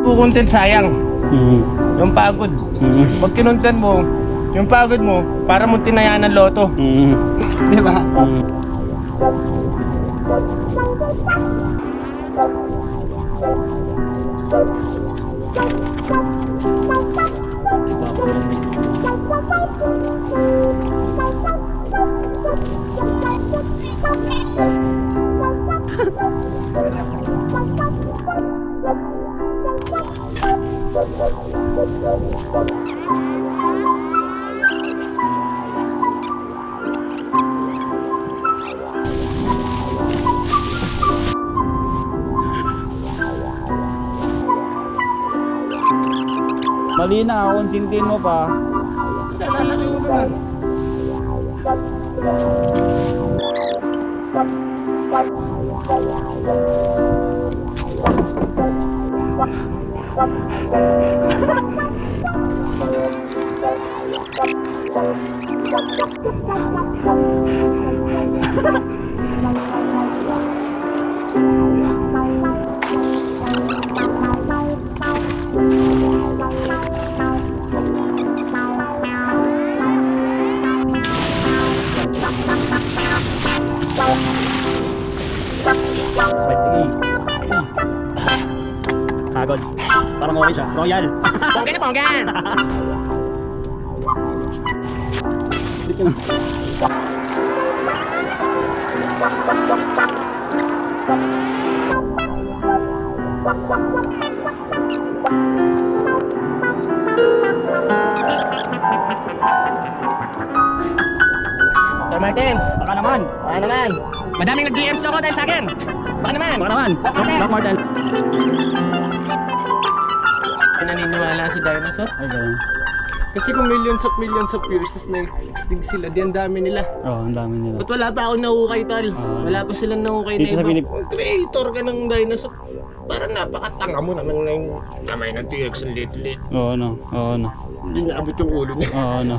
content sayang. Yung pagod. Pag kinontent mo, yung pagod mo, para mo tinayaan ng loto. Di ba? Mali na, konsintin mo pa. Lalaki mo naman. Kagod. Parang okay siya. Royal. Ponggan na ponggan! Dito na. Sir Martins! Baka naman. Baka naman! Madaming nag-DMs na ako dahil sa akin! Baka naman! Baka naman. Doc Martin. Naniniwala si Dinosaur? Ay, ganun. Kasi kung millions of years na-extinct sila, di ang dami nila. Oo, ang dami nila. Ba't wala pa akong nahukay, tol? Wala pa silang nahukay na Dito sa iba. Pilip- Kung creator ka ng dinosaur, parang napakatanga mo naman na yung kamay ng T-Rex ang lit-lit. Oo, no. Oo, no. Hindi naabot yung ulo niya. Oo, no.